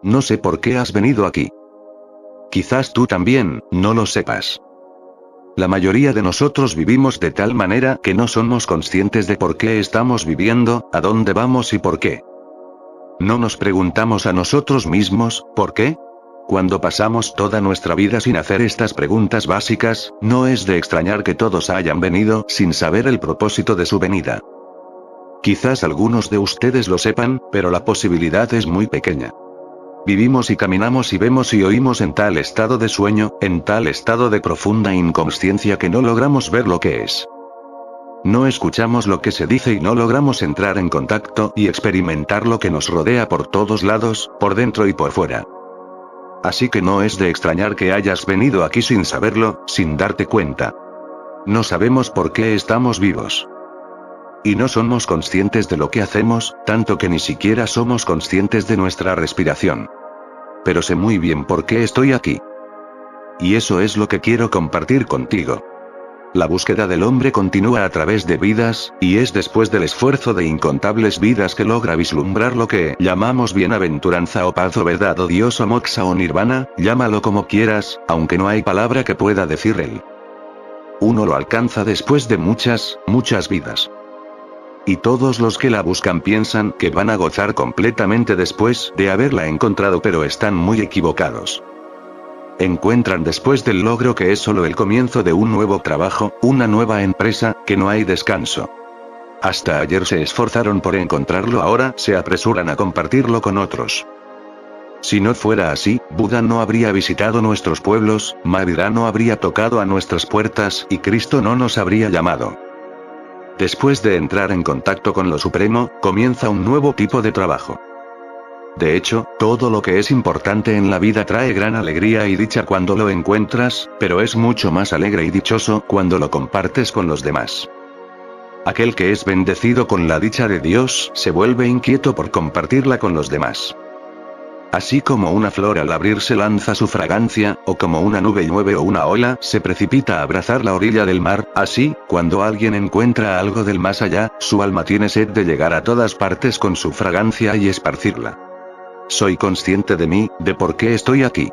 No sé por qué has venido aquí. Quizás tú también, no lo sepas. La mayoría de nosotros vivimos de tal manera que no somos conscientes de por qué estamos viviendo, a dónde vamos y por qué. No nos preguntamos a nosotros mismos, ¿por qué? Cuando pasamos toda nuestra vida sin hacer estas preguntas básicas, no es de extrañar que todos hayan venido sin saber el propósito de su venida. Quizás algunos de ustedes lo sepan, pero la posibilidad es muy pequeña. Vivimos y caminamos y vemos y oímos en tal estado de sueño, en tal estado de profunda inconsciencia que no logramos ver lo que es. No escuchamos lo que se dice y no logramos entrar en contacto y experimentar lo que nos rodea por todos lados, por dentro y por fuera. Así que no es de extrañar que hayas venido aquí sin saberlo, sin darte cuenta. No sabemos por qué estamos vivos. Y no somos conscientes de lo que hacemos, tanto que ni siquiera somos conscientes de nuestra respiración. Pero sé muy bien por qué estoy aquí. Y eso es lo que quiero compartir contigo. La búsqueda del hombre continúa a través de vidas, y es después del esfuerzo de incontables vidas que logra vislumbrar lo que llamamos bienaventuranza o paz o verdad o Dios o moksha o nirvana, llámalo como quieras, aunque no hay palabra que pueda decir él. Uno lo alcanza después de muchas vidas. Y todos los que la buscan piensan que van a gozar completamente después de haberla encontrado, pero están muy equivocados. Encuentran después del logro que es solo el comienzo de un nuevo trabajo, una nueva empresa, que no hay descanso. Hasta ayer se esforzaron por encontrarlo, ahora se apresuran a compartirlo con otros. Si no fuera así, Buda no habría visitado nuestros pueblos, Mahavira no habría tocado a nuestras puertas y Cristo no nos habría llamado. Después de entrar en contacto con lo supremo, comienza un nuevo tipo de trabajo. De hecho, todo lo que es importante en la vida trae gran alegría y dicha cuando lo encuentras, pero es mucho más alegre y dichoso cuando lo compartes con los demás. Aquel que es bendecido con la dicha de Dios, se vuelve inquieto por compartirla con los demás. Así como una flor al abrirse lanza su fragancia, o como una nube llueve o una ola se precipita a abrazar la orilla del mar, así, cuando alguien encuentra algo del más allá, su alma tiene sed de llegar a todas partes con su fragancia y esparcirla. Soy consciente de mí, de por qué estoy aquí.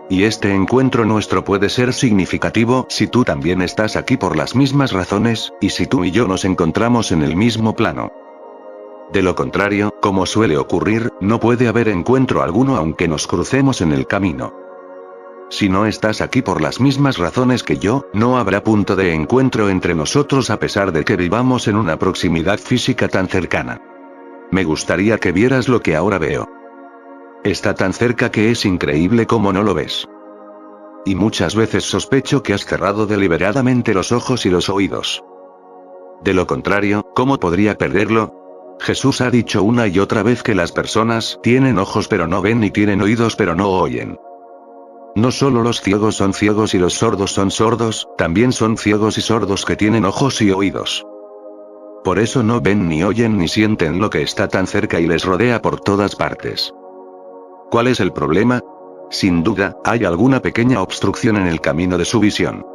Y este encuentro nuestro puede ser significativo si tú también estás aquí por las mismas razones, y si tú y yo nos encontramos en el mismo plano. De lo contrario, como suele ocurrir, no puede haber encuentro alguno aunque nos crucemos en el camino. Si no estás aquí por las mismas razones que yo, no habrá punto de encuentro entre nosotros a pesar de que vivamos en una proximidad física tan cercana. Me gustaría que vieras lo que ahora veo. Está tan cerca que es increíble cómo no lo ves. Y muchas veces sospecho que has cerrado deliberadamente los ojos y los oídos. De lo contrario, ¿cómo podría perderlo? Jesús ha dicho una y otra vez que las personas tienen ojos pero no ven y tienen oídos pero no oyen. No solo los ciegos son ciegos y los sordos son sordos, también son ciegos y sordos que tienen ojos y oídos. Por eso no ven ni oyen ni sienten lo que está tan cerca y les rodea por todas partes. ¿Cuál es el problema? Sin duda, hay alguna pequeña obstrucción en el camino de su visión.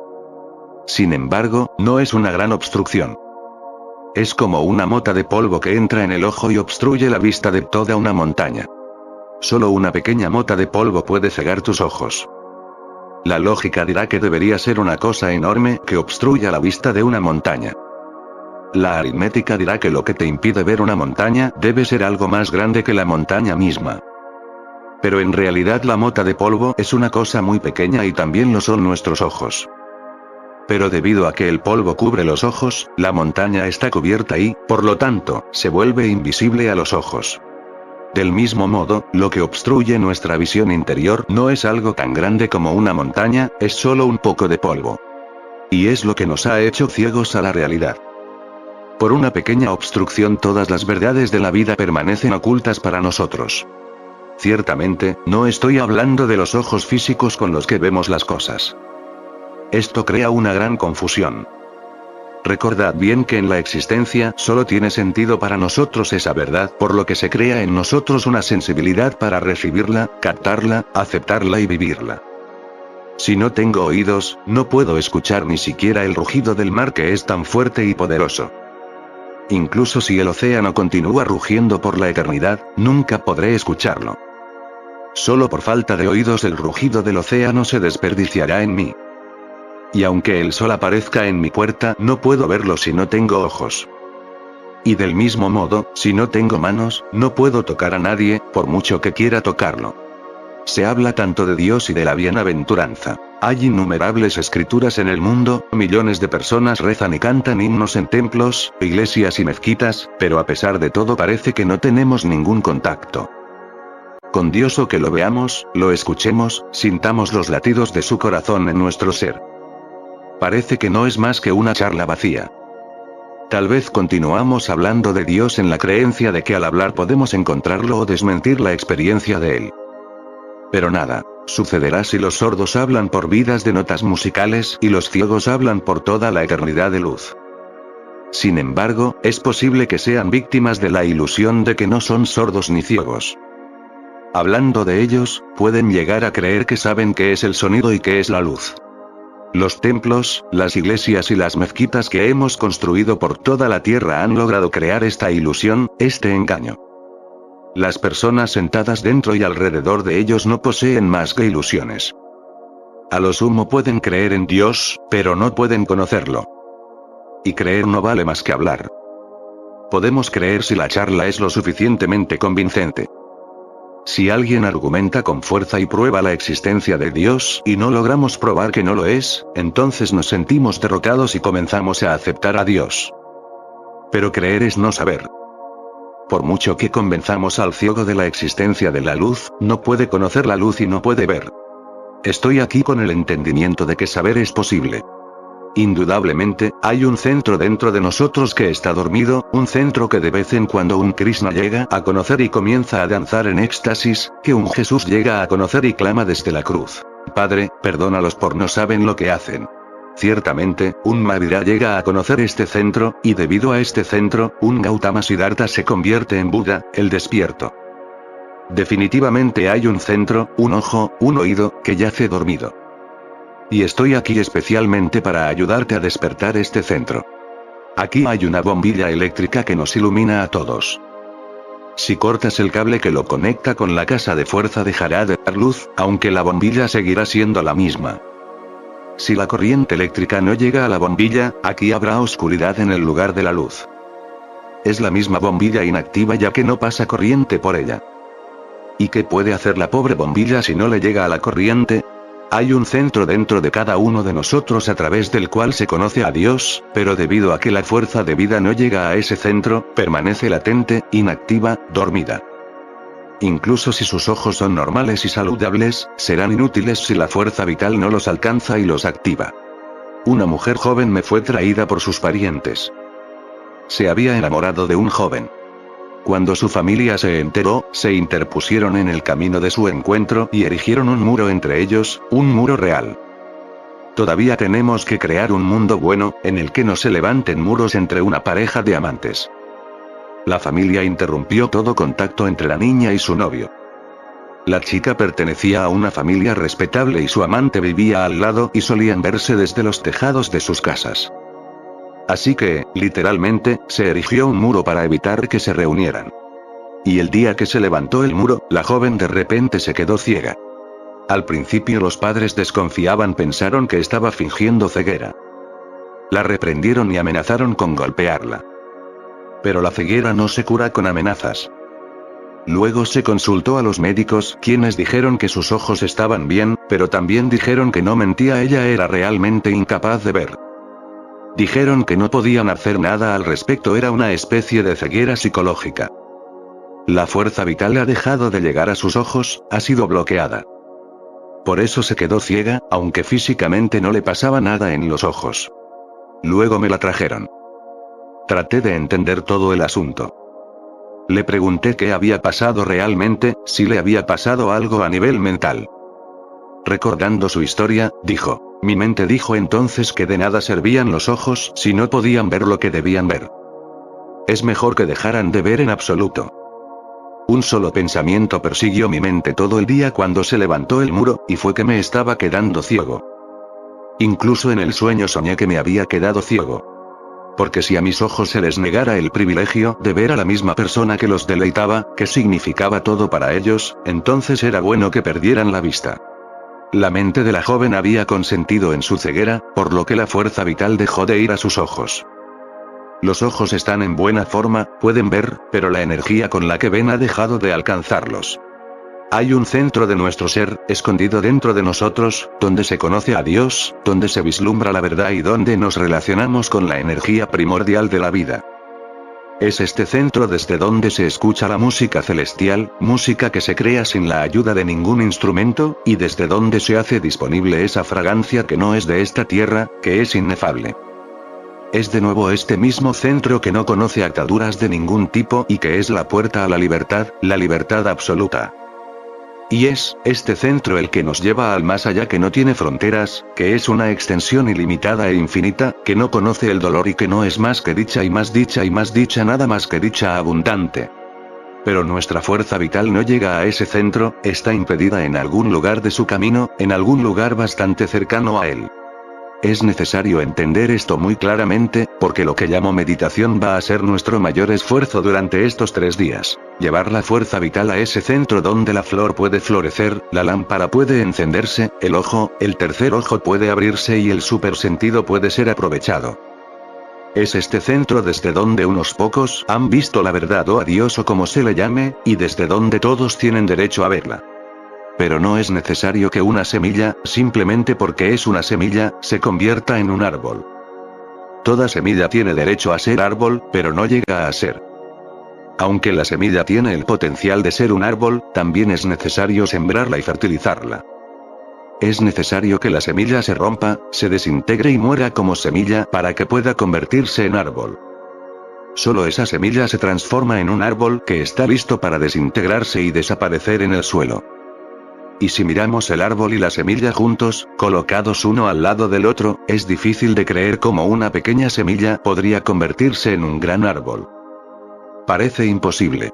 Sin embargo, no es una gran obstrucción. Es como una mota de polvo que entra en el ojo y obstruye la vista de toda una montaña. Solo una pequeña mota de polvo puede cegar tus ojos. La lógica dirá que debería ser una cosa enorme que obstruya la vista de una montaña. La aritmética dirá que lo que te impide ver una montaña debe ser algo más grande que la montaña misma. Pero en realidad la mota de polvo es una cosa muy pequeña y también lo son nuestros ojos. Pero debido a que el polvo cubre los ojos, la montaña está cubierta y, por lo tanto, se vuelve invisible a los ojos. Del mismo modo, lo que obstruye nuestra visión interior no es algo tan grande como una montaña, es solo un poco de polvo. Y es lo que nos ha hecho ciegos a la realidad. Por una pequeña obstrucción todas las verdades de la vida permanecen ocultas para nosotros. Ciertamente, no estoy hablando de los ojos físicos con los que vemos las cosas. Esto crea una gran confusión. Recordad bien que en la existencia solo tiene sentido para nosotros esa verdad, por lo que se crea en nosotros una sensibilidad para recibirla, captarla, aceptarla y vivirla. Si no tengo oídos, no puedo escuchar ni siquiera el rugido del mar que es tan fuerte y poderoso. Incluso si el océano continúa rugiendo por la eternidad, nunca podré escucharlo. Solo por falta de oídos el rugido del océano se desperdiciará en mí. Y aunque el sol aparezca en mi puerta, no puedo verlo si no tengo ojos. Y del mismo modo, si no tengo manos, no puedo tocar a nadie, por mucho que quiera tocarlo. Se habla tanto de Dios y de la bienaventuranza. Hay innumerables escrituras en el mundo, millones de personas rezan y cantan himnos en templos, iglesias y mezquitas, pero a pesar de todo parece que no tenemos ningún contacto con Dios, o que lo veamos, lo escuchemos, sintamos los latidos de su corazón en nuestro ser. Parece que no es más que una charla vacía. Tal vez continuamos hablando de Dios en la creencia de que al hablar podemos encontrarlo o desmentir la experiencia de Él. Pero nada sucederá si los sordos hablan por vidas de notas musicales y los ciegos hablan por toda la eternidad de luz. Sin embargo, es posible que sean víctimas de la ilusión de que no son sordos ni ciegos. Hablando de ellos, pueden llegar a creer que saben qué es el sonido y qué es la luz. Los templos, las iglesias y las mezquitas que hemos construido por toda la tierra han logrado crear esta ilusión, este engaño. Las personas sentadas dentro y alrededor de ellos no poseen más que ilusiones. A lo sumo pueden creer en Dios, pero no pueden conocerlo. Y creer no vale más que hablar. Podemos creer si la charla es lo suficientemente convincente. Si alguien argumenta con fuerza y prueba la existencia de Dios y no logramos probar que no lo es, entonces nos sentimos derrotados y comenzamos a aceptar a Dios. Pero creer es no saber. Por mucho que convenzamos al ciego de la existencia de la luz, no puede conocer la luz y no puede ver. Estoy aquí con el entendimiento de que saber es posible. Indudablemente, hay un centro dentro de nosotros que está dormido, un centro que de vez en cuando un Krishna llega a conocer y comienza a danzar en éxtasis, que un Jesús llega a conocer y clama desde la cruz: Padre, perdónalos por no saben lo que hacen. Ciertamente, un Mahavira llega a conocer este centro, y debido a este centro, un Gautama Siddhartha se convierte en Buda, el despierto. Definitivamente hay un centro, un ojo, un oído, que yace dormido. Y estoy aquí especialmente para ayudarte a despertar este centro. Aquí hay una bombilla eléctrica que nos ilumina a todos. Si cortas el cable que lo conecta con la casa de fuerza dejará de dar luz, aunque la bombilla seguirá siendo la misma. Si la corriente eléctrica no llega a la bombilla, aquí habrá oscuridad en el lugar de la luz. Es la misma bombilla inactiva ya que no pasa corriente por ella. ¿Y qué puede hacer la pobre bombilla si no le llega a la corriente? Hay un centro dentro de cada uno de nosotros a través del cual se conoce a Dios, pero debido a que la fuerza de vida no llega a ese centro, permanece latente, inactiva, dormida. Incluso si sus ojos son normales y saludables, serán inútiles si la fuerza vital no los alcanza y los activa. Una mujer joven me fue traída por sus parientes. Se había enamorado de un joven. Cuando su familia se enteró, se interpusieron en el camino de su encuentro y erigieron un muro entre ellos, un muro real. Todavía tenemos que crear un mundo bueno, en el que no se levanten muros entre una pareja de amantes. La familia interrumpió todo contacto entre la niña y su novio. La chica pertenecía a una familia respetable y su amante vivía al lado y solían verse desde los tejados de sus casas. Así que, literalmente, se erigió un muro para evitar que se reunieran. Y el día que se levantó el muro, la joven de repente se quedó ciega. Al principio los padres desconfiaban, pensaron que estaba fingiendo ceguera. La reprendieron y amenazaron con golpearla. Pero la ceguera no se cura con amenazas. Luego se consultó a los médicos, quienes dijeron que sus ojos estaban bien, pero también dijeron que no mentía, ella era realmente incapaz de ver. Dijeron que no podían hacer nada al respecto, era una especie de ceguera psicológica. La fuerza vital ha dejado de llegar a sus ojos, ha sido bloqueada. Por eso se quedó ciega, aunque físicamente no le pasaba nada en los ojos. Luego me la trajeron. Traté de entender todo el asunto. Le pregunté qué había pasado realmente, si le había pasado algo a nivel mental. Recordando su historia, dijo: mi mente dijo entonces que de nada servían los ojos si no podían ver lo que debían ver. Es mejor que dejaran de ver en absoluto. Un solo pensamiento persiguió mi mente todo el día cuando se levantó el muro, y fue que me estaba quedando ciego. Incluso en el sueño soñé que me había quedado ciego. Porque si a mis ojos se les negara el privilegio de ver a la misma persona que los deleitaba, que significaba todo para ellos, entonces era bueno que perdieran la vista. La mente de la joven había consentido en su ceguera, por lo que la fuerza vital dejó de ir a sus ojos. Los ojos están en buena forma, pueden ver, pero la energía con la que ven ha dejado de alcanzarlos. Hay un centro de nuestro ser, escondido dentro de nosotros, donde se conoce a Dios, donde se vislumbra la verdad y donde nos relacionamos con la energía primordial de la vida. Es este centro desde donde se escucha la música celestial, música que se crea sin la ayuda de ningún instrumento, y desde donde se hace disponible esa fragancia que no es de esta tierra, que es inefable. Es de nuevo este mismo centro que no conoce ataduras de ningún tipo y que es la puerta a la libertad absoluta. Y es este centro el que nos lleva al más allá, que no tiene fronteras, que es una extensión ilimitada e infinita, que no conoce el dolor y que no es más que dicha y más dicha y más dicha, nada más que dicha abundante. Pero nuestra fuerza vital no llega a ese centro, está impedida en algún lugar de su camino, en algún lugar bastante cercano a él. Es necesario entender esto muy claramente, porque lo que llamo meditación va a ser nuestro mayor esfuerzo durante estos 3 días. Llevar la fuerza vital a ese centro donde la flor puede florecer, la lámpara puede encenderse, el ojo, el tercer ojo puede abrirse y el supersentido puede ser aprovechado. Es este centro desde donde unos pocos han visto la verdad o a Dios o como se le llame, y desde donde todos tienen derecho a verla. Pero no es necesario que una semilla, simplemente porque es una semilla, se convierta en un árbol. Toda semilla tiene derecho a ser árbol, pero no llega a ser. Aunque la semilla tiene el potencial de ser un árbol, también es necesario sembrarla y fertilizarla. Es necesario que la semilla se rompa, se desintegre y muera como semilla para que pueda convertirse en árbol. Solo esa semilla se transforma en un árbol que está listo para desintegrarse y desaparecer en el suelo. Y si miramos el árbol y la semilla juntos, colocados uno al lado del otro, es difícil de creer cómo una pequeña semilla podría convertirse en un gran árbol. Parece imposible.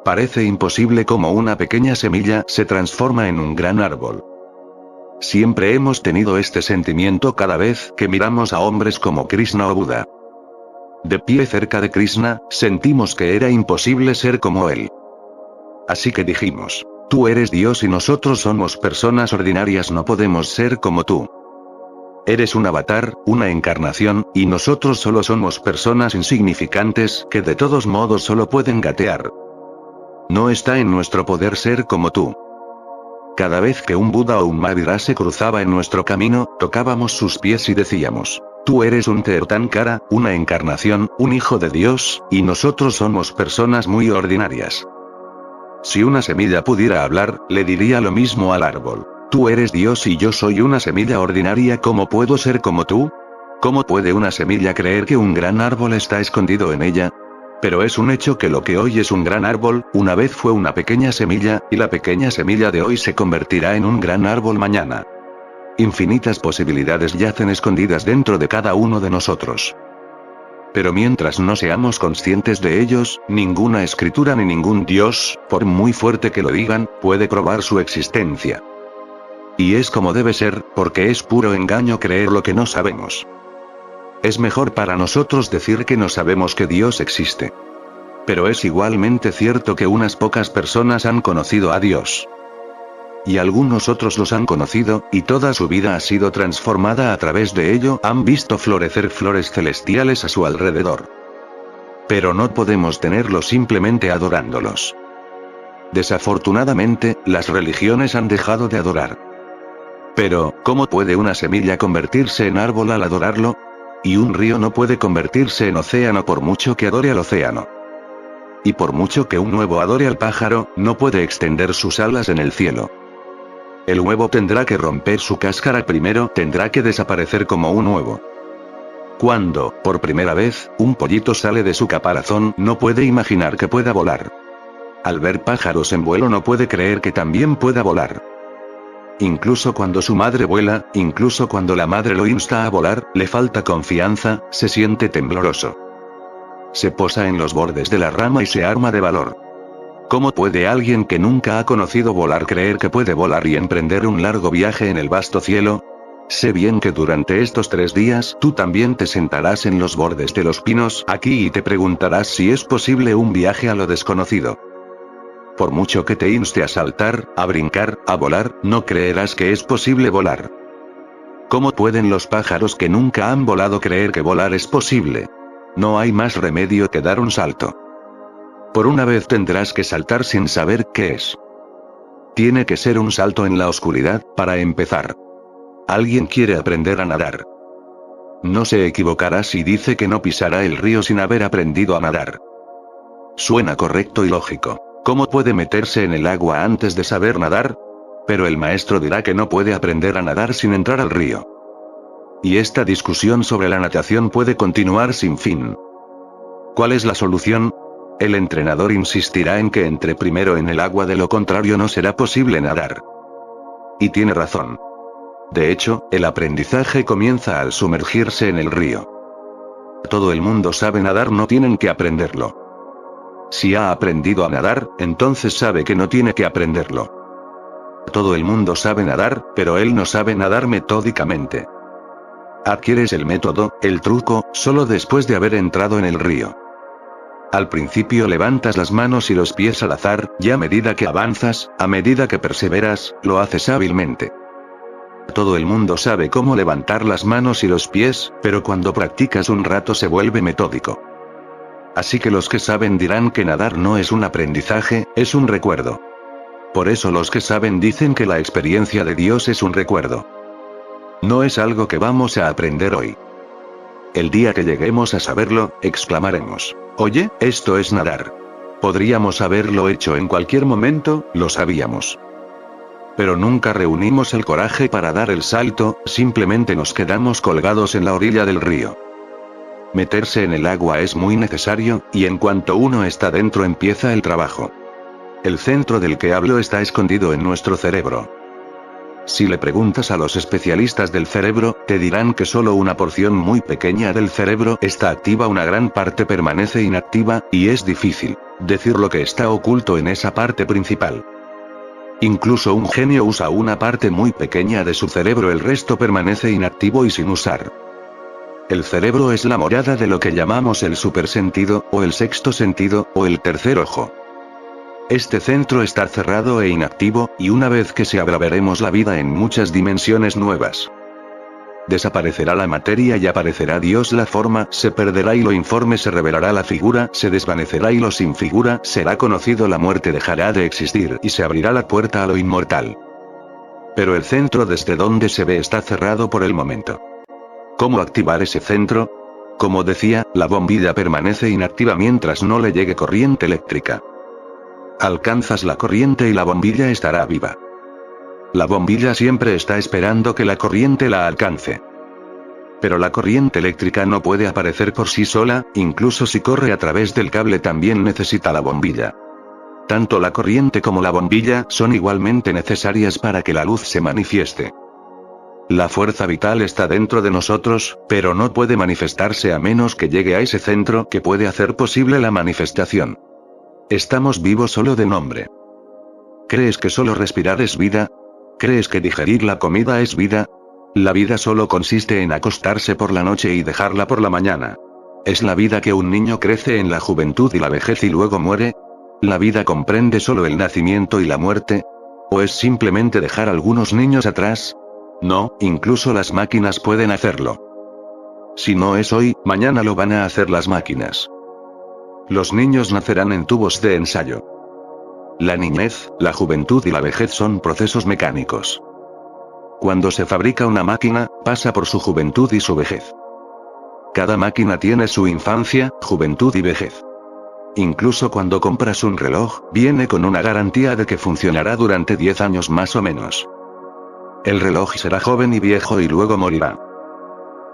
Parece imposible cómo una pequeña semilla se transforma en un gran árbol. Siempre hemos tenido este sentimiento cada vez que miramos a hombres como Krishna o Buda. De pie cerca de Krishna, sentimos que era imposible ser como él. Así que dijimos: tú eres Dios y nosotros somos personas ordinarias, no podemos ser como tú. Eres un avatar, una encarnación, y nosotros solo somos personas insignificantes, que de todos modos solo pueden gatear. No está en nuestro poder ser como tú. Cada vez que un Buda o un Mahavira se cruzaba en nuestro camino, tocábamos sus pies y decíamos: tú eres un Tirthankara, una encarnación, un hijo de Dios, y nosotros somos personas muy ordinarias. Si una semilla pudiera hablar, le diría lo mismo al árbol: tú eres Dios y yo soy una semilla ordinaria, ¿cómo puedo ser como tú? ¿Cómo puede una semilla creer que un gran árbol está escondido en ella? Pero es un hecho que lo que hoy es un gran árbol, una vez fue una pequeña semilla, y la pequeña semilla de hoy se convertirá en un gran árbol mañana. Infinitas posibilidades yacen escondidas dentro de cada uno de nosotros. Pero mientras no seamos conscientes de ellos, ninguna escritura ni ningún Dios, por muy fuerte que lo digan, puede probar su existencia. Y es como debe ser, porque es puro engaño creer lo que no sabemos. Es mejor para nosotros decir que no sabemos que Dios existe. Pero es igualmente cierto que unas pocas personas han conocido a Dios. Y algunos otros los han conocido, y toda su vida ha sido transformada a través de ello, han visto florecer flores celestiales a su alrededor. Pero no podemos tenerlos simplemente adorándolos. Desafortunadamente, las religiones han dejado de adorar. Pero, ¿cómo puede una semilla convertirse en árbol al adorarlo? Y un río no puede convertirse en océano por mucho que adore al océano. Y por mucho que un huevo adore al pájaro, no puede extender sus alas en el cielo. El huevo tendrá que romper su cáscara primero, tendrá que desaparecer como un huevo. Cuando, por primera vez, un pollito sale de su caparazón, no puede imaginar que pueda volar. Al ver pájaros en vuelo no puede creer que también pueda volar. Incluso cuando su madre vuela, incluso cuando la madre lo insta a volar, le falta confianza, se siente tembloroso. Se posa en los bordes de la rama y se arma de valor. ¿Cómo puede alguien que nunca ha conocido volar creer que puede volar y emprender un largo viaje en el vasto cielo? Sé bien que durante estos 3 días tú también te sentarás en los bordes de los pinos aquí y te preguntarás si es posible un viaje a lo desconocido. Por mucho que te inste a saltar, a brincar, a volar, no creerás que es posible volar. ¿Cómo pueden los pájaros que nunca han volado creer que volar es posible? No hay más remedio que dar un salto. Por una vez tendrás que saltar sin saber qué es. Tiene que ser un salto en la oscuridad, para empezar. Alguien quiere aprender a nadar. No se equivocará si dice que no pisará el río sin haber aprendido a nadar. Suena correcto y lógico. ¿Cómo puede meterse en el agua antes de saber nadar? Pero el maestro dirá que no puede aprender a nadar sin entrar al río. Y esta discusión sobre la natación puede continuar sin fin. ¿Cuál es la solución? El entrenador insistirá en que entre primero en el agua, de lo contrario no será posible nadar. Y tiene razón. De hecho, el aprendizaje comienza al sumergirse en el río. Todo el mundo sabe nadar, no tienen que aprenderlo. Si ha aprendido a nadar, entonces sabe que no tiene que aprenderlo. Todo el mundo sabe nadar, pero él no sabe nadar metódicamente. Adquieres el método, el truco, solo después de haber entrado en el río. Al principio levantas las manos y los pies al azar, y a medida que avanzas, a medida que perseveras, lo haces hábilmente. Todo el mundo sabe cómo levantar las manos y los pies, pero cuando practicas un rato se vuelve metódico. Así que los que saben dirán que nadar no es un aprendizaje, es un recuerdo. Por eso los que saben dicen que la experiencia de Dios es un recuerdo. No es algo que vamos a aprender hoy. El día que lleguemos a saberlo, exclamaremos: oye, esto es nadar. Podríamos haberlo hecho en cualquier momento, lo sabíamos. Pero nunca reunimos el coraje para dar el salto, simplemente nos quedamos colgados en la orilla del río. Meterse en el agua es muy necesario, y en cuanto uno está dentro empieza el trabajo. El centro del que hablo está escondido en nuestro cerebro. Si le preguntas a los especialistas del cerebro, te dirán que solo una porción muy pequeña del cerebro está activa, una gran parte permanece inactiva, y es difícil decir lo que está oculto en esa parte principal. Incluso un genio usa una parte muy pequeña de su cerebro, el resto permanece inactivo y sin usar. El cerebro es la morada de lo que llamamos el supersentido, o el sexto sentido, o el tercer ojo. Este centro está cerrado e inactivo, y una vez que se abra veremos la vida en muchas dimensiones nuevas. Desaparecerá la materia y aparecerá Dios, la forma se perderá y lo informe se revelará, la figura se desvanecerá y lo sin figura será conocido, la muerte dejará de existir y se abrirá la puerta a lo inmortal. Pero el centro desde donde se ve está cerrado por el momento. ¿Cómo activar ese centro? Como decía, la bombilla permanece inactiva mientras no le llegue corriente eléctrica. Alcanzas la corriente y la bombilla estará viva. La bombilla siempre está esperando que la corriente la alcance. Pero la corriente eléctrica no puede aparecer por sí sola, incluso si corre a través del cable también necesita la bombilla. Tanto la corriente como la bombilla son igualmente necesarias para que la luz se manifieste. La fuerza vital está dentro de nosotros, pero no puede manifestarse a menos que llegue a ese centro que puede hacer posible la manifestación. Estamos vivos solo de nombre. ¿Crees que solo respirar es vida? ¿Crees que digerir la comida es vida? La vida solo consiste en acostarse por la noche y dejarla por la mañana. ¿Es la vida que un niño crece en la juventud y la vejez y luego muere? ¿La vida comprende solo el nacimiento y la muerte? ¿O es simplemente dejar algunos niños atrás? No, incluso las máquinas pueden hacerlo. Si no es hoy, mañana lo van a hacer las máquinas. Los niños nacerán en tubos de ensayo. La niñez, la juventud y la vejez son procesos mecánicos. Cuando se fabrica una máquina, pasa por su juventud y su vejez. Cada máquina tiene su infancia, juventud y vejez. Incluso cuando compras un reloj, viene con una garantía de que funcionará durante 10 años más o menos. El reloj será joven y viejo y luego morirá.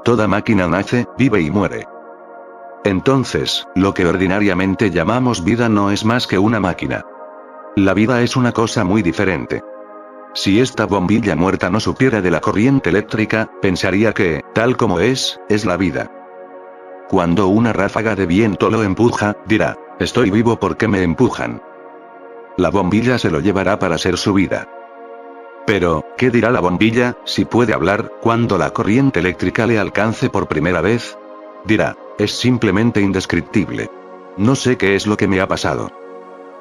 Toda máquina nace, vive y muere. Entonces, lo que ordinariamente llamamos vida no es más que una máquina. La vida es una cosa muy diferente. Si esta bombilla muerta no supiera de la corriente eléctrica, pensaría que, tal como es la vida. Cuando una ráfaga de viento lo empuja, dirá: estoy vivo porque me empujan. La bombilla se lo llevará para ser su vida. Pero, ¿qué dirá la bombilla, si puede hablar, cuando la corriente eléctrica le alcance por primera vez? Dirá, es simplemente indescriptible. No sé qué es lo que me ha pasado.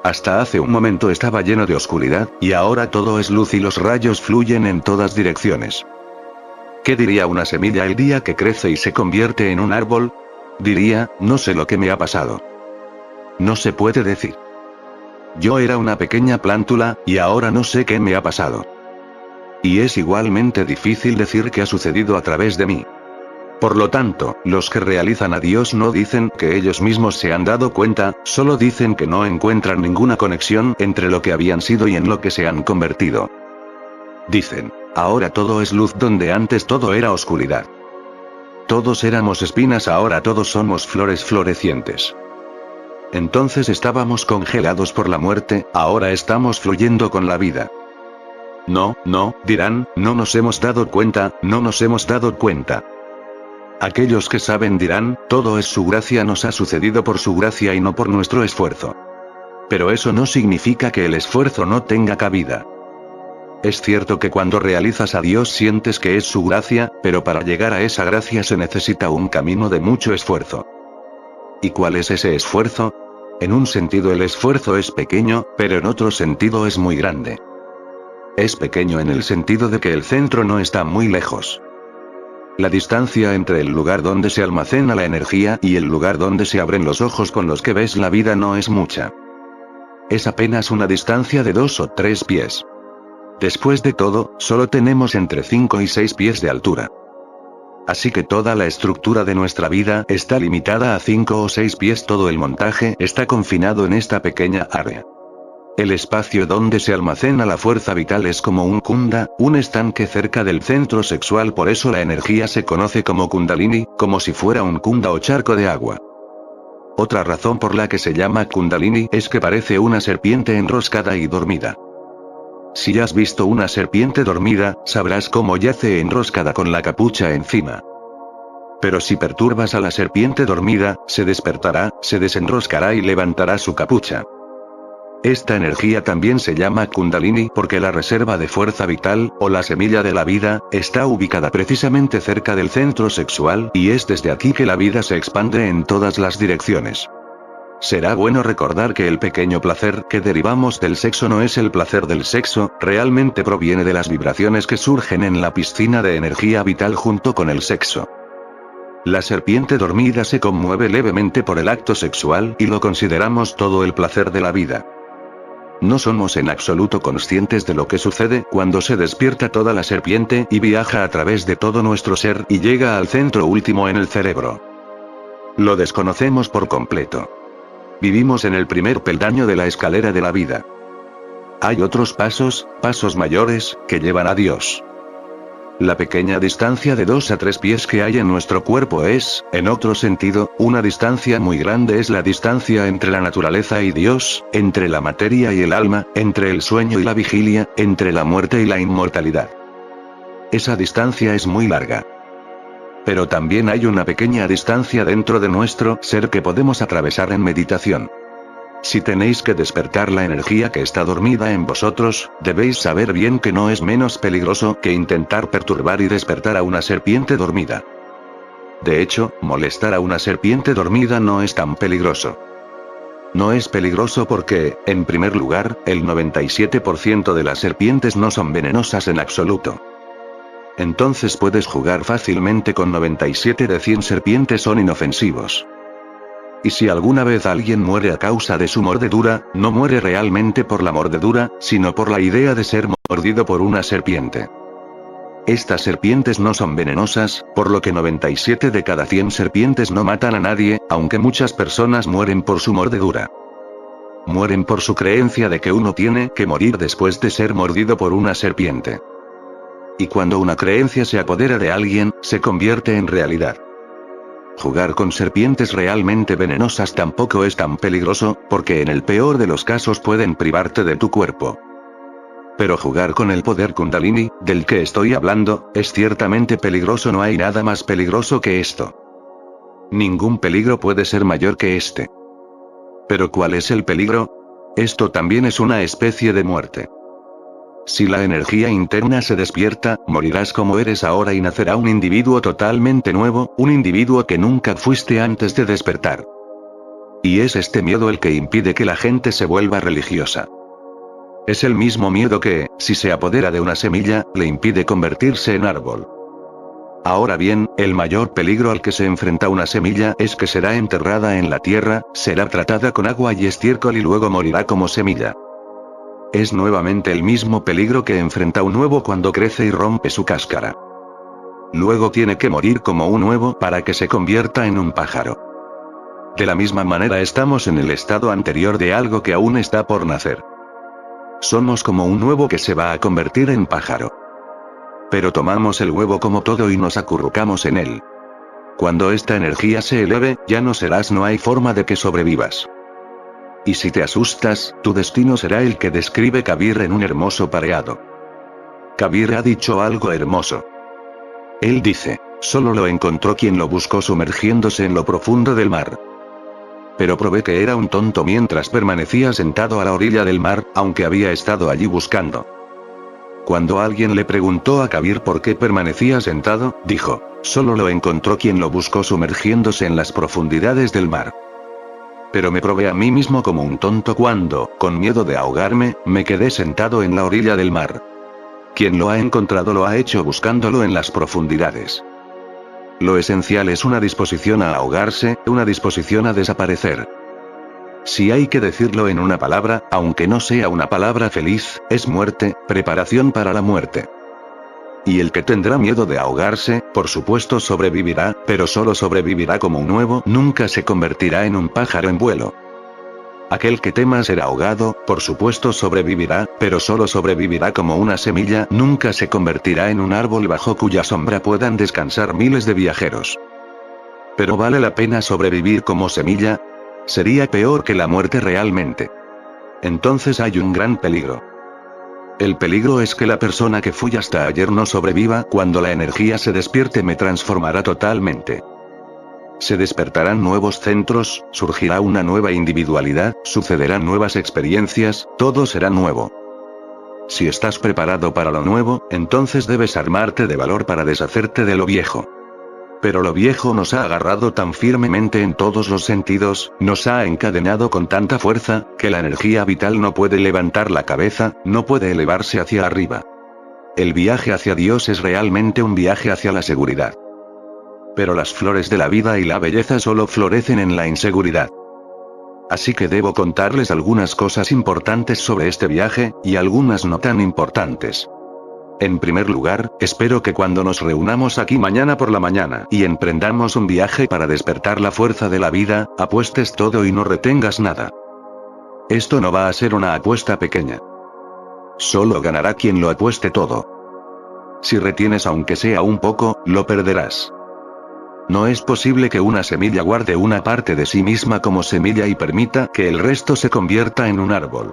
Hasta hace un momento estaba lleno de oscuridad, y ahora todo es luz y los rayos fluyen en todas direcciones. ¿Qué diría una semilla el día que crece y se convierte en un árbol? Diría, no sé lo que me ha pasado. No se puede decir. Yo era una pequeña plántula, y ahora no sé qué me ha pasado. Y es igualmente difícil decir qué ha sucedido a través de mí. Por lo tanto, los que realizan a Dios no dicen que ellos mismos se han dado cuenta, solo dicen que no encuentran ninguna conexión entre lo que habían sido y en lo que se han convertido. Dicen, ahora todo es luz donde antes todo era oscuridad. Todos éramos espinas, ahora todos somos flores florecientes. Entonces estábamos congelados por la muerte, ahora estamos fluyendo con la vida. No, dirán, no nos hemos dado cuenta, no nos hemos dado cuenta. Aquellos que saben dirán, todo es su gracia, nos ha sucedido por su gracia y no por nuestro esfuerzo. Pero eso no significa que el esfuerzo no tenga cabida. Es cierto que cuando realizas a Dios sientes que es su gracia, pero para llegar a esa gracia se necesita un camino de mucho esfuerzo. ¿Y cuál es ese esfuerzo? En un sentido el esfuerzo es pequeño, pero en otro sentido es muy grande. Es pequeño en el sentido de que el centro no está muy lejos. La distancia entre el lugar donde se almacena la energía y el lugar donde se abren los ojos con los que ves la vida no es mucha. Es apenas una distancia de 2 o 3 pies. Después de todo, solo tenemos entre 5 y 6 pies de altura. Así que toda la estructura de nuestra vida está limitada a 5 o 6 pies, todo el montaje está confinado en esta pequeña área. El espacio donde se almacena la fuerza vital es como un kunda, un estanque cerca del centro sexual, por eso la energía se conoce como kundalini, como si fuera un kunda o charco de agua. Otra razón por la que se llama kundalini es que parece una serpiente enroscada y dormida. Si has visto una serpiente dormida, sabrás cómo yace enroscada con la capucha encima. Pero si perturbas a la serpiente dormida, se despertará, se desenroscará y levantará su capucha. Esta energía también se llama Kundalini porque la reserva de fuerza vital, o la semilla de la vida, está ubicada precisamente cerca del centro sexual, y es desde aquí que la vida se expande en todas las direcciones. Será bueno recordar que el pequeño placer que derivamos del sexo no es el placer del sexo, realmente proviene de las vibraciones que surgen en la piscina de energía vital junto con el sexo. La serpiente dormida se conmueve levemente por el acto sexual y lo consideramos todo el placer de la vida. No somos en absoluto conscientes de lo que sucede cuando se despierta toda la serpiente y viaja a través de todo nuestro ser y llega al centro último en el cerebro. Lo desconocemos por completo. Vivimos en el primer peldaño de la escalera de la vida. Hay otros pasos mayores, que llevan a Dios. La pequeña distancia de 2 a 3 pies que hay en nuestro cuerpo es, en otro sentido, una distancia muy grande, es la distancia entre la naturaleza y Dios, entre la materia y el alma, entre el sueño y la vigilia, entre la muerte y la inmortalidad. Esa distancia es muy larga. Pero también hay una pequeña distancia dentro de nuestro ser que podemos atravesar en meditación. Si tenéis que despertar la energía que está dormida en vosotros, debéis saber bien que no es menos peligroso que intentar perturbar y despertar a una serpiente dormida. De hecho, molestar a una serpiente dormida no es tan peligroso. No es peligroso porque, en primer lugar, el 97% de las serpientes no son venenosas en absoluto. Entonces puedes jugar fácilmente con 97 de 100 serpientes son inofensivos. Y si alguna vez alguien muere a causa de su mordedura, no muere realmente por la mordedura, sino por la idea de ser mordido por una serpiente. Estas serpientes no son venenosas, por lo que 97 de cada 100 serpientes no matan a nadie, aunque muchas personas mueren por su mordedura. Mueren por su creencia de que uno tiene que morir después de ser mordido por una serpiente. Y cuando una creencia se apodera de alguien, se convierte en realidad. Jugar con serpientes realmente venenosas tampoco es tan peligroso, porque en el peor de los casos pueden privarte de tu cuerpo. Pero jugar con el poder Kundalini, del que estoy hablando, es ciertamente peligroso, no hay nada más peligroso que esto. Ningún peligro puede ser mayor que este. ¿Pero cuál es el peligro? Esto también es una especie de muerte. Si la energía interna se despierta, morirás como eres ahora y nacerá un individuo totalmente nuevo, un individuo que nunca fuiste antes de despertar. Y es este miedo el que impide que la gente se vuelva religiosa. Es el mismo miedo que, si se apodera de una semilla, le impide convertirse en árbol. Ahora bien, el mayor peligro al que se enfrenta una semilla es que será enterrada en la tierra, será tratada con agua y estiércol y luego morirá como semilla. Es nuevamente el mismo peligro que enfrenta un huevo cuando crece y rompe su cáscara. Luego tiene que morir como un huevo para que se convierta en un pájaro. De la misma manera estamos en el estado anterior de algo que aún está por nacer. Somos como un huevo que se va a convertir en pájaro. Pero tomamos el huevo como todo y nos acurrucamos en él. Cuando esta energía se eleve, ya no serás, no hay forma de que sobrevivas. Y si te asustas, tu destino será el que describe Kabir en un hermoso pareado. Kabir ha dicho algo hermoso. Él dice, solo lo encontró quien lo buscó sumergiéndose en lo profundo del mar. Pero probé que era un tonto mientras permanecía sentado a la orilla del mar, aunque había estado allí buscando. Cuando alguien le preguntó a Kabir por qué permanecía sentado, dijo, solo lo encontró quien lo buscó sumergiéndose en las profundidades del mar. Pero me probé a mí mismo como un tonto cuando, con miedo de ahogarme, me quedé sentado en la orilla del mar. Quien lo ha encontrado lo ha hecho buscándolo en las profundidades. Lo esencial es una disposición a ahogarse, una disposición a desaparecer. Si hay que decirlo en una palabra, aunque no sea una palabra feliz, es muerte, preparación para la muerte. Y el que tendrá miedo de ahogarse, por supuesto sobrevivirá, pero solo sobrevivirá como un huevo, nunca se convertirá en un pájaro en vuelo. Aquel que tema ser ahogado, por supuesto sobrevivirá, pero solo sobrevivirá como una semilla, nunca se convertirá en un árbol bajo cuya sombra puedan descansar miles de viajeros. ¿Pero vale la pena sobrevivir como semilla? Sería peor que la muerte realmente. Entonces hay un gran peligro. El peligro es que la persona que fui hasta ayer no sobreviva, cuando la energía se despierte me transformará totalmente. Se despertarán nuevos centros, surgirá una nueva individualidad, sucederán nuevas experiencias, todo será nuevo. Si estás preparado para lo nuevo, entonces debes armarte de valor para deshacerte de lo viejo. Pero lo viejo nos ha agarrado tan firmemente en todos los sentidos, nos ha encadenado con tanta fuerza, que la energía vital no puede levantar la cabeza, no puede elevarse hacia arriba. El viaje hacia Dios es realmente un viaje hacia la seguridad. Pero las flores de la vida y la belleza solo florecen en la inseguridad. Así que debo contarles algunas cosas importantes sobre este viaje, y algunas no tan importantes. En primer lugar, espero que cuando nos reunamos aquí mañana por la mañana y emprendamos un viaje para despertar la fuerza de la vida, apuestes todo y no retengas nada. Esto no va a ser una apuesta pequeña. Solo ganará quien lo apueste todo. Si retienes aunque sea un poco, lo perderás. No es posible que una semilla guarde una parte de sí misma como semilla y permita que el resto se convierta en un árbol.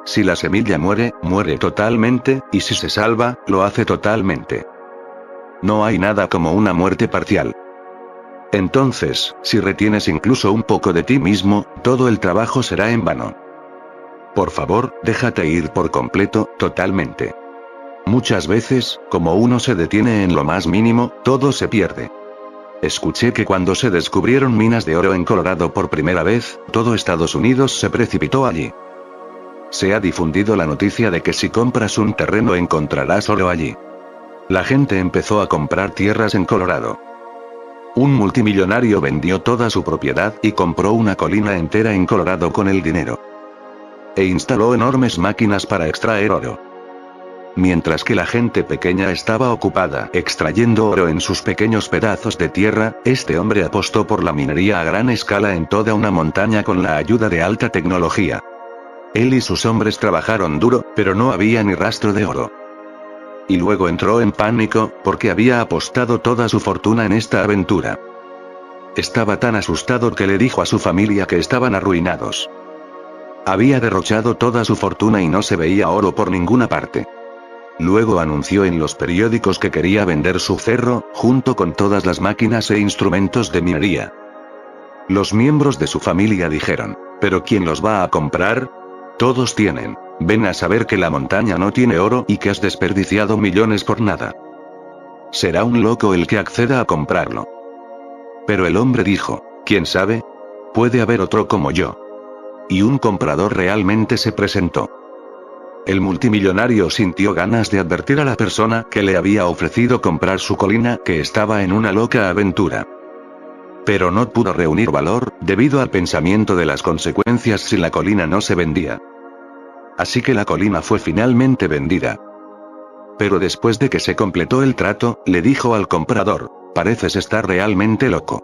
Si la semilla muere, muere totalmente, y si se salva, lo hace totalmente. No hay nada como una muerte parcial. Entonces, si retienes incluso un poco de ti mismo, todo el trabajo será en vano. Por favor, déjate ir por completo, totalmente. Muchas veces, como uno se detiene en lo más mínimo, todo se pierde. Escuché que cuando se descubrieron minas de oro en Colorado por primera vez, todo Estados Unidos se precipitó allí. Se ha difundido la noticia de que si compras un terreno encontrarás oro allí. La gente empezó a comprar tierras en Colorado. Un multimillonario vendió toda su propiedad y compró una colina entera en Colorado con el dinero. E instaló enormes máquinas para extraer oro. Mientras que la gente pequeña estaba ocupada extrayendo oro en sus pequeños pedazos de tierra, este hombre apostó por la minería a gran escala en toda una montaña con la ayuda de alta tecnología. Él y sus hombres trabajaron duro, pero no había ni rastro de oro. Y luego entró en pánico, porque había apostado toda su fortuna en esta aventura. Estaba tan asustado que le dijo a su familia que estaban arruinados. Había derrochado toda su fortuna y no se veía oro por ninguna parte. Luego anunció en los periódicos que quería vender su cerro, junto con todas las máquinas e instrumentos de minería. Los miembros de su familia dijeron, ¿pero quién los va a comprar? Todos tienen. Ven a saber que la montaña no tiene oro y que has desperdiciado millones por nada. Será un loco el que acceda a comprarlo. Pero el hombre dijo, ¿quién sabe? Puede haber otro como yo. Y un comprador realmente se presentó. El multimillonario sintió ganas de advertir a la persona que le había ofrecido comprar su colina que estaba en una loca aventura. Pero no pudo reunir valor, debido al pensamiento de las consecuencias si la colina no se vendía. Así que la colina fue finalmente vendida. Pero después de que se completó el trato, le dijo al comprador, pareces estar realmente loco.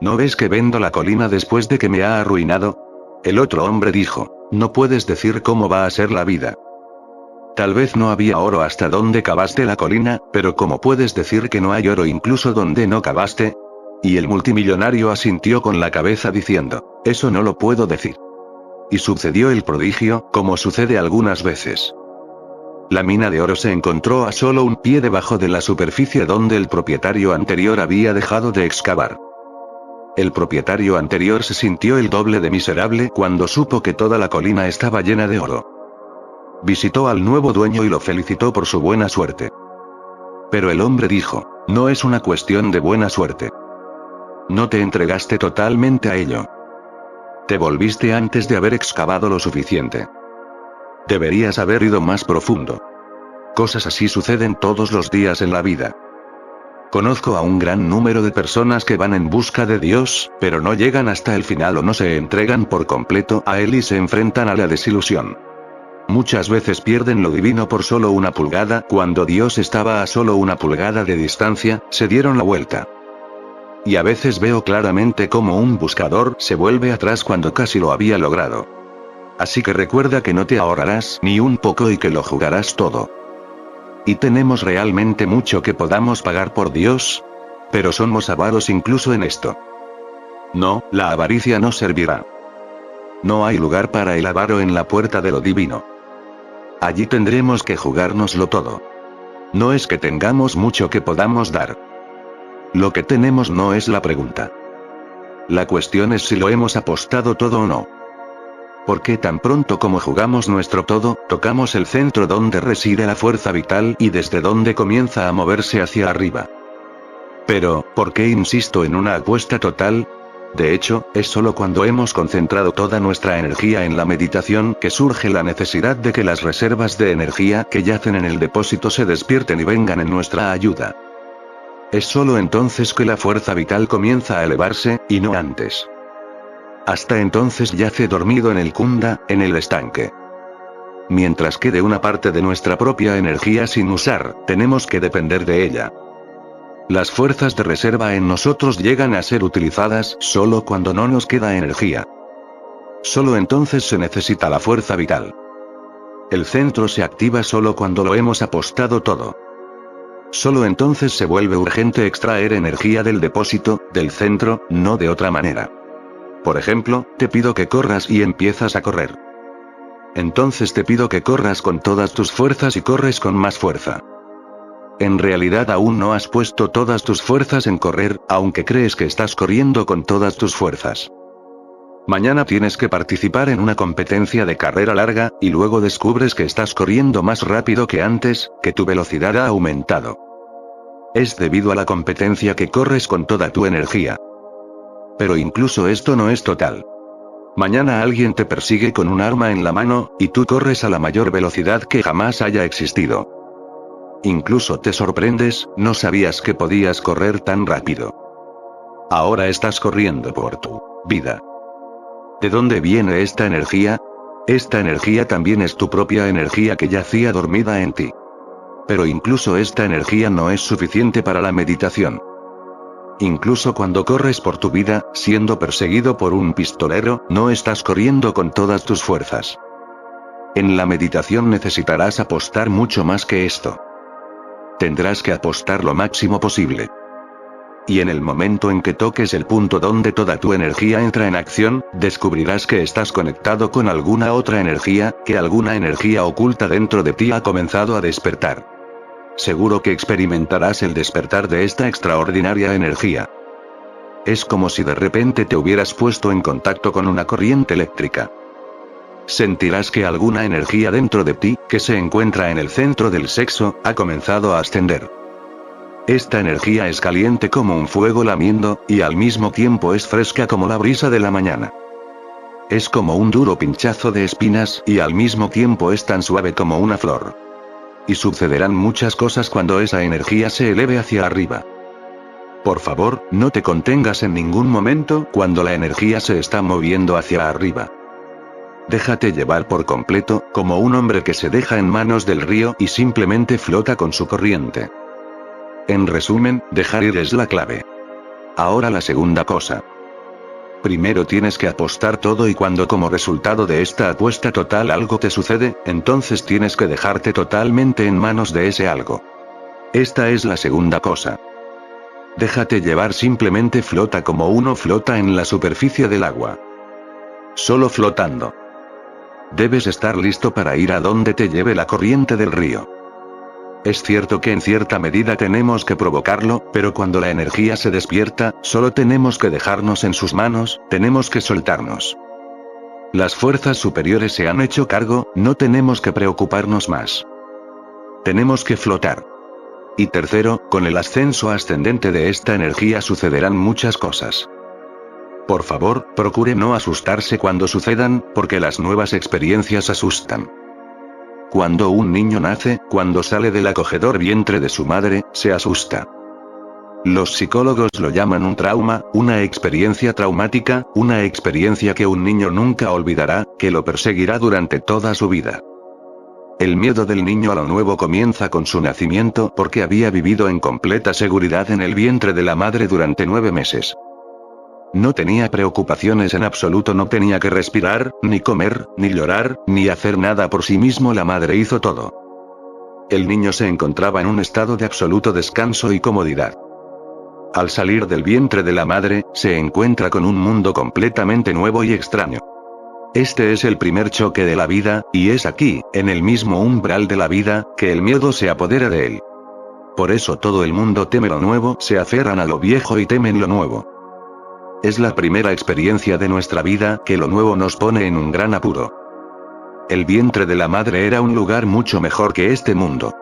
¿No ves que vendo la colina después de que me ha arruinado? El otro hombre dijo, no puedes decir cómo va a ser la vida. Tal vez no había oro hasta donde cavaste la colina, pero ¿cómo puedes decir que no hay oro incluso donde no cavaste? Y el multimillonario asintió con la cabeza diciendo, eso no lo puedo decir. Y sucedió el prodigio, como sucede algunas veces. La mina de oro se encontró a solo un pie debajo de la superficie donde el propietario anterior había dejado de excavar. El propietario anterior se sintió el doble de miserable cuando supo que toda la colina estaba llena de oro. Visitó al nuevo dueño y lo felicitó por su buena suerte. Pero el hombre dijo, no es una cuestión de buena suerte. No te entregaste totalmente a ello. Te volviste antes de haber excavado lo suficiente. Deberías haber ido más profundo. Cosas así suceden todos los días en la vida. Conozco a un gran número de personas que van en busca de Dios, pero no llegan hasta el final o no se entregan por completo a Él y se enfrentan a la desilusión. Muchas veces pierden lo divino por solo una pulgada, cuando Dios estaba a solo una pulgada de distancia, se dieron la vuelta. Y a veces veo claramente cómo un buscador se vuelve atrás cuando casi lo había logrado. Así que recuerda que no te ahorrarás ni un poco y que lo jugarás todo. Y tenemos realmente mucho que podamos pagar por Dios, pero somos avaros incluso en esto. No, la avaricia no servirá. No hay lugar para el avaro en la puerta de lo divino. Allí tendremos que jugárnoslo todo. No es que tengamos mucho que podamos dar. Lo que tenemos no es la pregunta. La cuestión es si lo hemos apostado todo o no. Porque tan pronto como jugamos nuestro todo, tocamos el centro donde reside la fuerza vital y desde donde comienza a moverse hacia arriba. Pero, ¿por qué insisto en una apuesta total? De hecho, es solo cuando hemos concentrado toda nuestra energía en la meditación que surge la necesidad de que las reservas de energía que yacen en el depósito se despierten y vengan en nuestra ayuda. Es solo entonces que la fuerza vital comienza a elevarse, y no antes. Hasta entonces yace dormido en el kunda, en el estanque. Mientras quede una parte de nuestra propia energía sin usar, tenemos que depender de ella. Las fuerzas de reserva en nosotros llegan a ser utilizadas solo cuando no nos queda energía. Solo entonces se necesita la fuerza vital. El centro se activa solo cuando lo hemos apostado todo. Solo entonces se vuelve urgente extraer energía del depósito, del centro, no de otra manera. Por ejemplo, te pido que corras y empiezas a correr. Entonces te pido que corras con todas tus fuerzas y corres con más fuerza. En realidad aún no has puesto todas tus fuerzas en correr, aunque crees que estás corriendo con todas tus fuerzas. Mañana tienes que participar en una competencia de carrera larga, y luego descubres que estás corriendo más rápido que antes, que tu velocidad ha aumentado. Es debido a la competencia que corres con toda tu energía. Pero incluso esto no es total. Mañana alguien te persigue con un arma en la mano, y tú corres a la mayor velocidad que jamás haya existido. Incluso te sorprendes, no sabías que podías correr tan rápido. Ahora estás corriendo por tu vida. ¿De dónde viene esta energía? Esta energía también es tu propia energía que yacía dormida en ti. Pero incluso esta energía no es suficiente para la meditación. Incluso cuando corres por tu vida, siendo perseguido por un pistolero, no estás corriendo con todas tus fuerzas. En la meditación necesitarás apostar mucho más que esto. Tendrás que apostar lo máximo posible. Y en el momento en que toques el punto donde toda tu energía entra en acción, descubrirás que estás conectado con alguna otra energía, que alguna energía oculta dentro de ti ha comenzado a despertar. Seguro que experimentarás el despertar de esta extraordinaria energía. Es como si de repente te hubieras puesto en contacto con una corriente eléctrica. sentirás que alguna energía dentro de ti, que se encuentra en el centro del sexo, ha comenzado a ascender. Esta energía es caliente como un fuego lamiendo, y al mismo tiempo es fresca como la brisa de la mañana. Es como un duro pinchazo de espinas, y al mismo tiempo es tan suave como una flor. Y sucederán muchas cosas cuando esa energía se eleve hacia arriba. Por favor, no te contengas en ningún momento cuando la energía se está moviendo hacia arriba. Déjate llevar por completo, como un hombre que se deja en manos del río y simplemente flota con su corriente. En resumen, dejar ir es la clave. Ahora la segunda cosa. Primero tienes que apostar todo y cuando como resultado de esta apuesta total algo te sucede, entonces tienes que dejarte totalmente en manos de ese algo. Esta es la segunda cosa. Déjate llevar, simplemente flota como uno flota en la superficie del agua. Solo flotando. Debes estar listo para ir a donde te lleve la corriente del río. Es cierto que en cierta medida tenemos que provocarlo, pero cuando la energía se despierta, solo tenemos que dejarnos en sus manos, tenemos que soltarnos. Las fuerzas superiores se han hecho cargo, no tenemos que preocuparnos más. Tenemos que flotar. Y tercero, con el ascenso ascendente de esta energía sucederán muchas cosas. Por favor, procure no asustarse cuando sucedan, porque las nuevas experiencias asustan. Cuando un niño nace, cuando sale del acogedor vientre de su madre, se asusta. Los psicólogos lo llaman un trauma, una experiencia traumática, una experiencia que un niño nunca olvidará, que lo perseguirá durante toda su vida. El miedo del niño a lo nuevo comienza con su nacimiento porque había vivido en completa seguridad en el vientre de la madre durante 9 meses. No tenía preocupaciones en absoluto, no tenía que respirar, ni comer, ni llorar, ni hacer nada por sí mismo, la madre hizo todo. El niño se encontraba en un estado de absoluto descanso y comodidad. Al salir del vientre de la madre, se encuentra con un mundo completamente nuevo y extraño. Este es el primer choque de la vida, y es aquí, en el mismo umbral de la vida, que el miedo se apodera de él. Por eso todo el mundo teme lo nuevo, se aferran a lo viejo y temen lo nuevo. Es la primera experiencia de nuestra vida, que lo nuevo nos pone en un gran apuro. El vientre de la madre era un lugar mucho mejor que este mundo.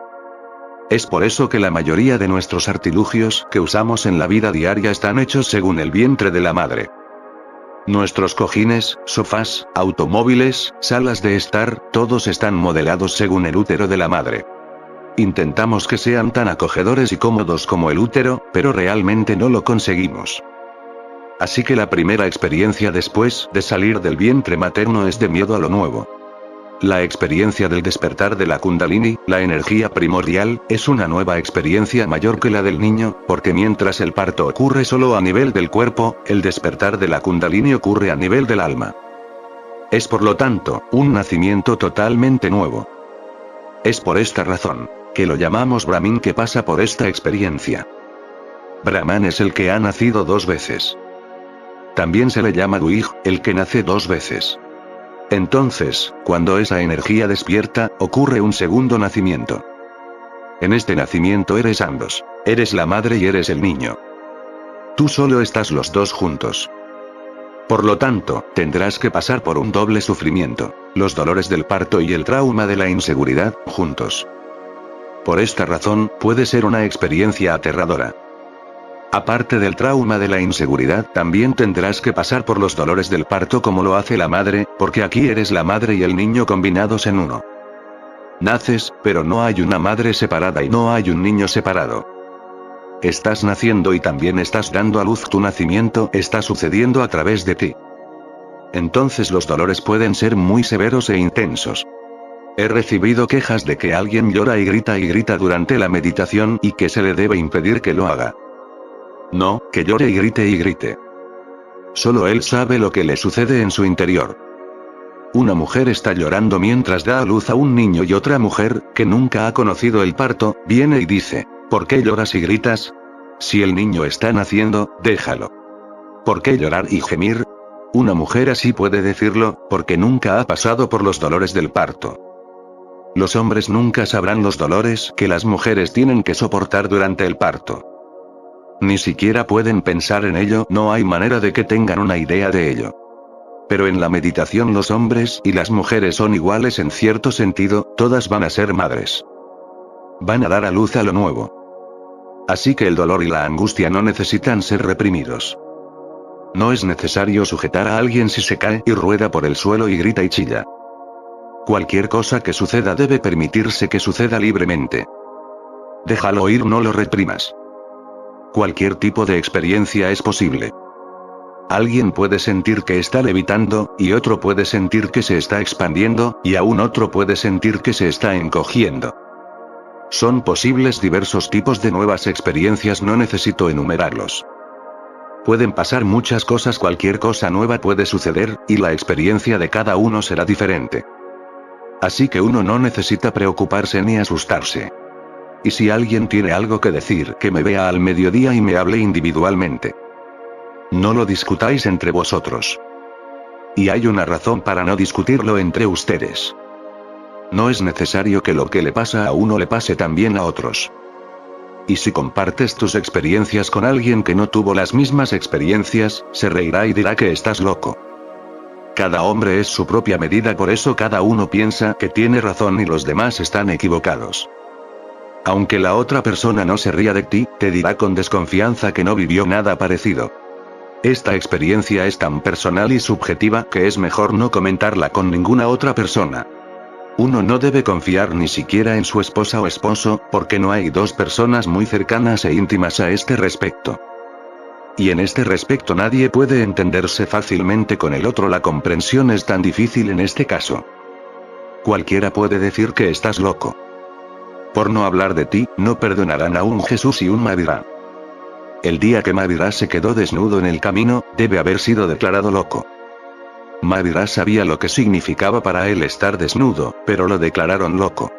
Es por eso que la mayoría de nuestros artilugios que usamos en la vida diaria están hechos según el vientre de la madre. Nuestros cojines, sofás, automóviles, salas de estar, todos están modelados según el útero de la madre. Intentamos que sean tan acogedores y cómodos como el útero, pero realmente no lo conseguimos. Así que la primera experiencia después de salir del vientre materno es de miedo a lo nuevo. La experiencia del despertar de la Kundalini, la energía primordial, es una nueva experiencia mayor que la del niño, porque mientras el parto ocurre solo a nivel del cuerpo, el despertar de la Kundalini ocurre a nivel del alma. Es por lo tanto, un nacimiento totalmente nuevo. Es por esta razón, que lo llamamos Brahmin, que pasa por esta experiencia. Brahman es el que ha nacido 2 veces. También se le llama Duig, el que nace 2 veces. Entonces, cuando esa energía despierta, ocurre un segundo nacimiento. En este nacimiento eres ambos. Eres la madre y eres el niño. Tú solo estás los dos juntos. Por lo tanto, tendrás que pasar por un doble sufrimiento, los dolores del parto y el trauma de la inseguridad, juntos. Por esta razón, puede ser una experiencia aterradora. Aparte del trauma de la inseguridad, también tendrás que pasar por los dolores del parto como lo hace la madre, porque aquí eres la madre y el niño combinados en uno. Naces, pero no hay una madre separada y no hay un niño separado. Estás naciendo y también estás dando a luz. Tu nacimiento está sucediendo a través de ti. Entonces los dolores pueden ser muy severos e intensos. He recibido quejas de que alguien llora y grita durante la meditación y que se le debe impedir que lo haga. No, que llore y grite. Solo él sabe lo que le sucede en su interior. Una mujer está llorando mientras da a luz a un niño y otra mujer, que nunca ha conocido el parto, viene y dice, ¿por qué lloras y gritas? Si el niño está naciendo, déjalo. ¿Por qué llorar y gemir? Una mujer así puede decirlo, porque nunca ha pasado por los dolores del parto. Los hombres nunca sabrán los dolores que las mujeres tienen que soportar durante el parto. Ni siquiera pueden pensar en ello, no hay manera de que tengan una idea de ello. Pero en la meditación los hombres y las mujeres son iguales en cierto sentido, todas van a ser madres. Van a dar a luz a lo nuevo. Así que el dolor y la angustia no necesitan ser reprimidos. No es necesario sujetar a alguien si se cae y rueda por el suelo y grita y chilla. Cualquier cosa que suceda debe permitirse que suceda libremente. Déjalo ir, no lo reprimas. Cualquier tipo de experiencia es posible. Alguien puede sentir que está levitando, y otro puede sentir que se está expandiendo, y aún otro puede sentir que se está encogiendo. Son posibles diversos tipos de nuevas experiencias, no necesito enumerarlos. Pueden pasar muchas cosas, cualquier cosa nueva puede suceder, y la experiencia de cada uno será diferente. Así que uno no necesita preocuparse ni asustarse. Y si alguien tiene algo que decir, que me vea al mediodía y me hable individualmente. No lo discutáis entre vosotros. Y hay una razón para no discutirlo entre ustedes. No es necesario que lo que le pasa a uno le pase también a otros. Y si compartes tus experiencias con alguien que no tuvo las mismas experiencias, se reirá y dirá que estás loco. Cada hombre es su propia medida, por eso cada uno piensa que tiene razón y los demás están equivocados. Aunque la otra persona no se ría de ti, te dirá con desconfianza que no vivió nada parecido. Esta experiencia es tan personal y subjetiva que es mejor no comentarla con ninguna otra persona. Uno no debe confiar ni siquiera en su esposa o esposo, porque no hay dos personas muy cercanas e íntimas a este respecto. Y en este respecto nadie puede entenderse fácilmente con el otro, la comprensión es tan difícil en este caso. Cualquiera puede decir que estás loco. Por no hablar de ti, no perdonarán a un Jesús y un Mavirá. El día que Mavirá se quedó desnudo en el camino, debe haber sido declarado loco. Mavirá sabía lo que significaba para él estar desnudo, pero lo declararon loco.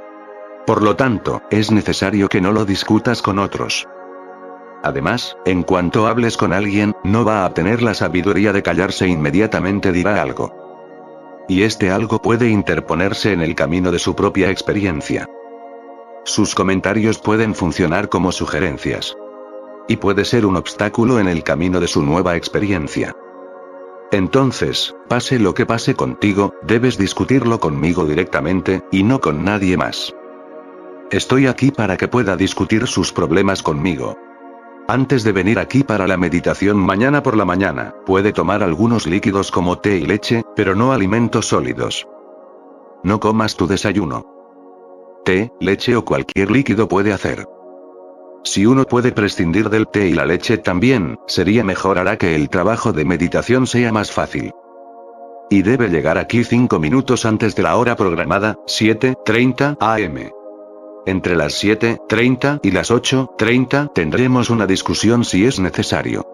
Por lo tanto, es necesario que no lo discutas con otros. Además, en cuanto hables con alguien, no va a tener la sabiduría de callarse, inmediatamente dirá algo. Y este algo puede interponerse en el camino de su propia experiencia. Sus comentarios pueden funcionar como sugerencias. Y puede ser un obstáculo en el camino de su nueva experiencia. Entonces, pase lo que pase contigo, debes discutirlo conmigo directamente, y no con nadie más. Estoy aquí para que pueda discutir sus problemas conmigo. Antes de venir aquí para la meditación mañana por la mañana, puede tomar algunos líquidos como té y leche, pero no alimentos sólidos. No comas tu desayuno. Té, leche o cualquier líquido puede hacer. Si uno puede prescindir del té y la leche también, sería mejor, hará que el trabajo de meditación sea más fácil. Y debe llegar aquí 5 minutos antes de la hora programada, 7:30 am. Entre las 7:30 y las 8:30 tendremos una discusión si es necesario.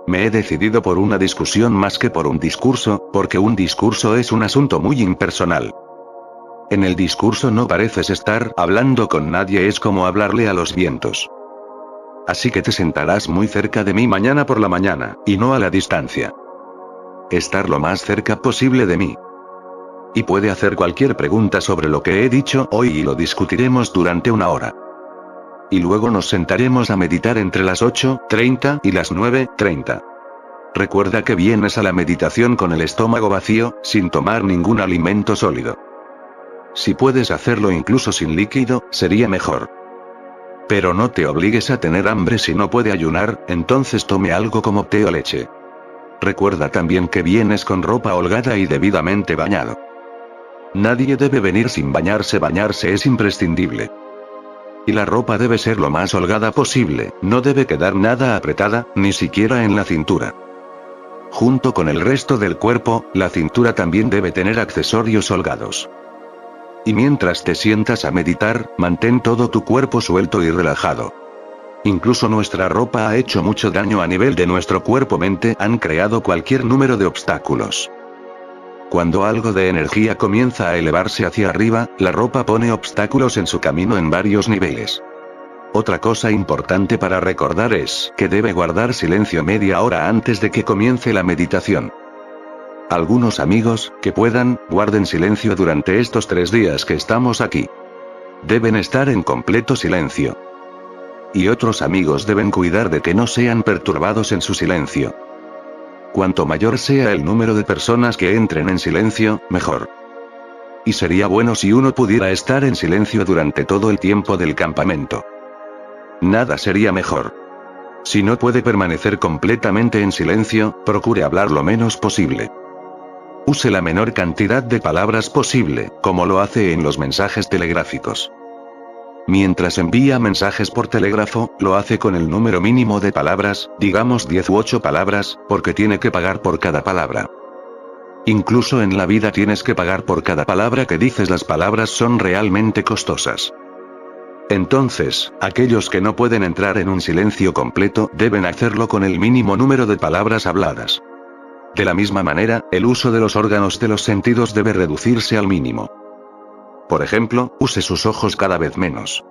Me he decidido por una discusión más que por un discurso, porque un discurso es un asunto muy impersonal. En el discurso no pareces estar hablando con nadie, es como hablarle a los vientos. Así que te sentarás muy cerca de mí mañana por la mañana, y no a la distancia. Estar lo más cerca posible de mí. Y puede hacer cualquier pregunta sobre lo que he dicho hoy y lo discutiremos durante 1 hora. Y luego nos sentaremos a meditar entre las 8:30 y las 9:30. Recuerda que vienes a la meditación con el estómago vacío, sin tomar ningún alimento sólido. Si puedes hacerlo incluso sin líquido, sería mejor. Pero no te obligues a tener hambre si no puede ayunar, entonces tome algo como té o leche. Recuerda también que vienes con ropa holgada y debidamente bañado. Nadie debe venir sin bañarse, bañarse es imprescindible. Y la ropa debe ser lo más holgada posible, no debe quedar nada apretada, ni siquiera en la cintura. Junto con el resto del cuerpo, la cintura también debe tener accesorios holgados. Y mientras te sientas a meditar, mantén todo tu cuerpo suelto y relajado. Incluso nuestra ropa ha hecho mucho daño a nivel de nuestro cuerpo-mente, han creado cualquier número de obstáculos. Cuando algo de energía comienza a elevarse hacia arriba, la ropa pone obstáculos en su camino en varios niveles. Otra cosa importante para recordar es que debe guardar silencio media hora antes de que comience la meditación. Algunos amigos, que puedan, guarden silencio durante estos 3 días que estamos aquí. Deben estar en completo silencio. Y otros amigos deben cuidar de que no sean perturbados en su silencio. Cuanto mayor sea el número de personas que entren en silencio, mejor. Y sería bueno si uno pudiera estar en silencio durante todo el tiempo del campamento. Nada sería mejor. Si no puede permanecer completamente en silencio, procure hablar lo menos posible. Use la menor cantidad de palabras posible, como lo hace en los mensajes telegráficos. Mientras envía mensajes por telégrafo, lo hace con el número mínimo de palabras, digamos 10 u 8 palabras, porque tiene que pagar por cada palabra. Incluso en la vida tienes que pagar por cada palabra que dices, las palabras son realmente costosas. Entonces, aquellos que no pueden entrar en un silencio completo deben hacerlo con el mínimo número de palabras habladas. De la misma manera, el uso de los órganos de los sentidos debe reducirse al mínimo. Por ejemplo, use sus ojos cada vez menos.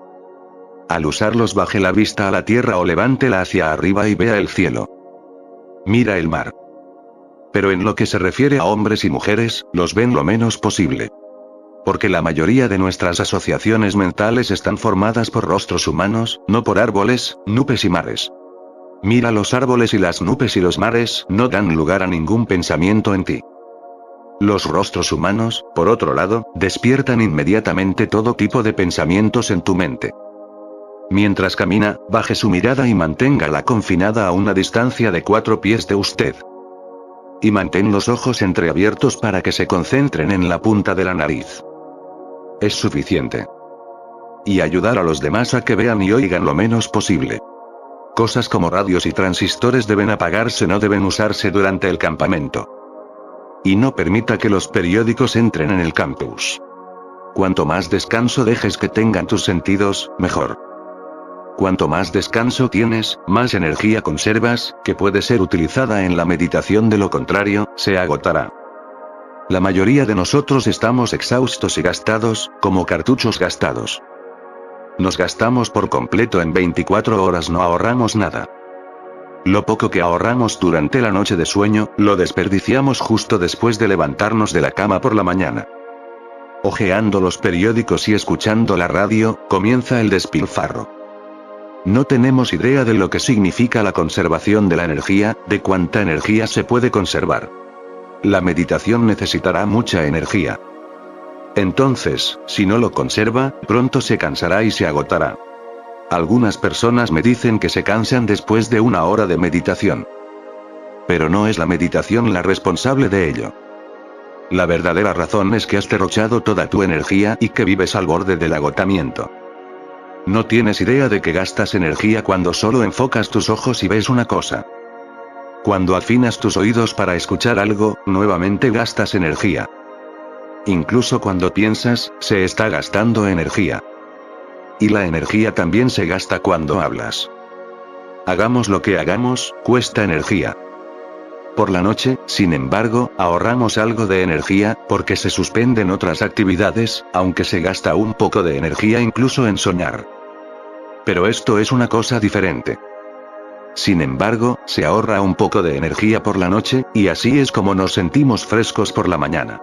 Al usarlos, baje la vista a la tierra o levántela hacia arriba y vea el cielo. Mira el mar. Pero en lo que se refiere a hombres y mujeres, los ven lo menos posible. Porque la mayoría de nuestras asociaciones mentales están formadas por rostros humanos, no por árboles, nubes y mares. Mira los árboles y las nubes y los mares no dan lugar a ningún pensamiento en ti. Los rostros humanos, por otro lado, despiertan inmediatamente todo tipo de pensamientos en tu mente. Mientras camina, baje su mirada y manténgala confinada a una distancia de 4 pies de usted. Y mantén los ojos entreabiertos para que se concentren en la punta de la nariz. Es suficiente. Y ayudar a los demás a que vean y oigan lo menos posible. Cosas como radios y transistores deben apagarse, no deben usarse durante el campamento. Y no permita que los periódicos entren en el campus. Cuanto más descanso dejes que tengan tus sentidos, mejor. Cuanto más descanso tienes, más energía conservas, que puede ser utilizada en la meditación, de lo contrario, se agotará. La mayoría de nosotros estamos exhaustos y gastados, como cartuchos gastados. Nos gastamos por completo en 24 horas, no ahorramos nada. Lo poco que ahorramos durante la noche de sueño, lo desperdiciamos justo después de levantarnos de la cama por la mañana. Hojeando los periódicos y escuchando la radio, comienza el despilfarro. No tenemos idea de lo que significa la conservación de la energía, de cuánta energía se puede conservar. La meditación necesitará mucha energía. Entonces, si no lo conserva, pronto se cansará y se agotará. Algunas personas me dicen que se cansan después de 1 hora de meditación. Pero no es la meditación la responsable de ello. La verdadera razón es que has derrochado toda tu energía y que vives al borde del agotamiento. No tienes idea de que gastas energía cuando solo enfocas tus ojos y ves una cosa. Cuando afinas tus oídos para escuchar algo, nuevamente gastas energía. Incluso cuando piensas, se está gastando energía. Y la energía también se gasta cuando hablas. Hagamos lo que hagamos, cuesta energía. Por la noche, sin embargo, ahorramos algo de energía, porque se suspenden otras actividades, aunque se gasta un poco de energía incluso en soñar. Pero esto es una cosa diferente. Sin embargo, se ahorra un poco de energía por la noche, y así es como nos sentimos frescos por la mañana.